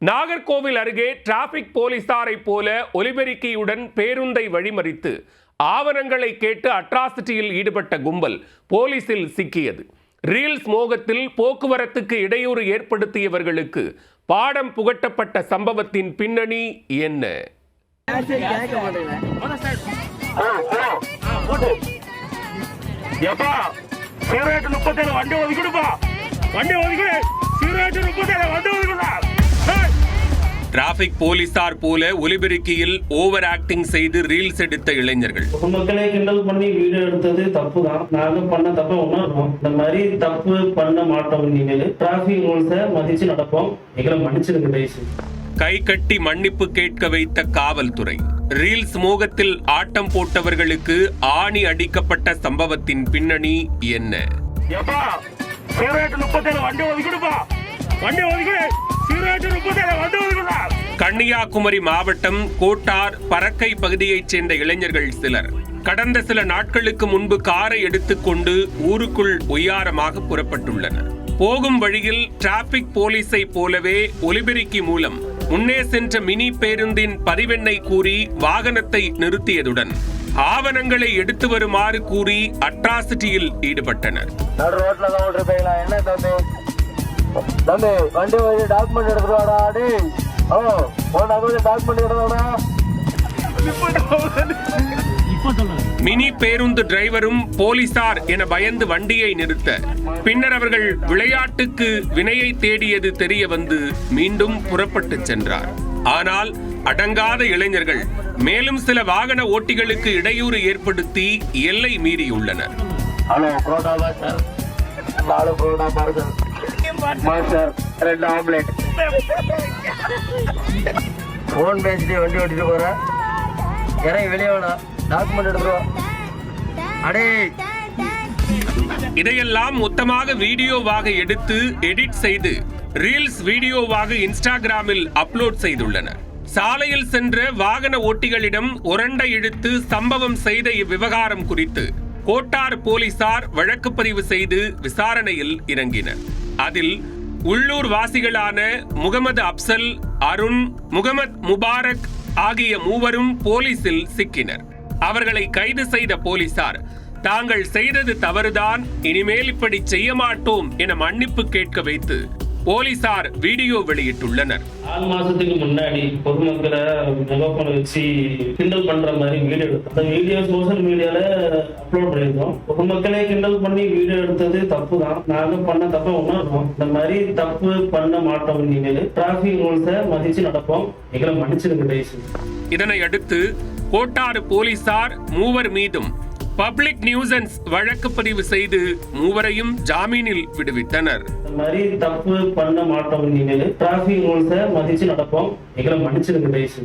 நாகர்கோவில் அருகே டிராபிக் போலீசாரை போல ஒலிபெருக்கியுடன் பேருந்தை வழிமறித்து ஆவணங்களை கேட்டு அட்ராசிட்டியில் ஈடுபட்ட கும்பல் போலீசில் சிக்கியது. ரீல்ஸ் மோகத்தில் போக்குவரத்துக்கு இடையூறு ஏற்படுத்தியவர்களுக்கு பாடம் புகட்டப்பட்ட சம்பவத்தின் பின்னணி என்ன? டிராபிக் போலீசார் போல ஒலிபெருக்கியில் ஓவர் ஆக்டிங் செய்து ரீல்ஸ் எடுத்த இளைஞர்கள். மக்களை கிண்டல் பண்ணி வீடியோ எடுத்தது தப்பு தான். நாங்க பண்ண தப்ப உணர்றோம். இந்த மாதிரி தப்பு பண்ண மாட்டோம். இனிமேல் டிராபிக் ரூல்ஸை மதிச்சு நடப்போம். எங்களை மன்னிச்சிருங்க தயவுசெய்து. கை கட்டி மன்னிப்பு கேட்க வைத்த காவல்துறை. ரீல்ஸ் மோகத்தில் ஆட்டம் போட்டவர்களுக்கு ஆணி அடிக்கப்பட்ட சம்பவத்தின் பின்னணி என்ன? கன்னியாகுமரி மாவட்டம் கோட்டார் பறக்கை பகுதியைச் சேர்ந்த இளைஞர்கள் சிலர் கடந்த சில நாட்களுக்கு முன்பு காரை எடுத்துக்கொண்டு ஊருக்குள் ஒய்யாரமாக புறப்பட்டுள்ளனர். போகும் வழியில் டிராபிக் போலீஸை போலவே ஒலிபெருக்கி மூலம் முன்னே சென்ற மினி பேருந்தின் பதிவெண்ணை கூறி வாகனத்தை நிறுத்தியதுடன் ஆவணங்களை எடுத்து வருமாறு கூறி அட்ராசிட்டியில் ஈடுபட்டனர். மினி பேருந்து டிரைவரும் போலீசார் என பயந்து வண்டியை நிறுத்த பின்னர் அவர்கள் விளையாட்டுக்கு வினையை தேடியது தெரிய வந்து மீண்டும் புறப்பட்டு சென்றார். ஆனால் அடங்காத இளைஞர்கள் மேலும் சில வாகன ஓட்டிகளுக்கு இடையூறு ஏற்படுத்தி எல்லை மீறியுள்ளனர். வண்டி ஓட்டிட்டு போற வெளியே வேணாம். இதையெல்லாம் மொத்தமாக வீடியோவாக எடுத்து எடிட் செய்து ரீல்ஸ் வீடியோவாக இன்ஸ்டாகிராமில் அப்லோட் செய்துள்ளனர். சாலையில் சென்ற வாகன ஓட்டிகளிடம் உரண்டை இழுத்து சம்பவம் செய்த இவ்விவகாரம் குறித்து கோட்டார் போலீசார் வழக்கு பதிவு செய்து விசாரணையில் இறங்கினர். அதில் உள்ளூர் வாசிகளான முகமது அப்சல், அருண், முகமது முபாரக் ஆகிய மூவரும் போலீசில் சிக்கினர். அவர்களை கைது செய்த போலீசார் தாங்கள் செய்தது தவறுதான், இனிமேல் இப்படி செய்ய மாட்டோம் என மன்னிப்பு கேட்க வைத்து போலீசார் வீடியோ வெளியிட்டுள்ளனர். 4 மாசத்துக்கு முன்னாடி பொதுமக்களை முகப்பனை வச்சு கிண்டல் பண்ற மாதிரி வீடியோ எடுத்தோம். அந்த வீடியோ சோசியல் மீடியால அப்லோட் பண்ணியிருந்தோம். பொதுமக்களை கிண்டல் பண்ணி வீடியோ எடுத்தது தப்பு தான். நாங்க பண்ண தப்ப உணர்றோம். இந்த மாதிரி தப்பு பண்ண மாட்டோம். இனிமேல் டிராபிக் ரூல்ஸை மதிச்சு நடப்போம். எங்களை மன்னிச்சிருங்க தயவுசெய்து. இதனை அடுத்து கோட்டாறு போலீசார் மூவர் மீதும் பப்ளிக் நியூசன்ஸ் வழக்கு பதிவு செய்து மூவரையும் ஜாமீனில் விடுவித்தனர். இந்த மாதிரி தப்பு பண்ண மாட்டோம். இனிமேல் டிராபிக் ரூல்ஸை மதிச்சு நடப்போம். எங்களை மன்னிச்சிருங்க தயவுசெய்து.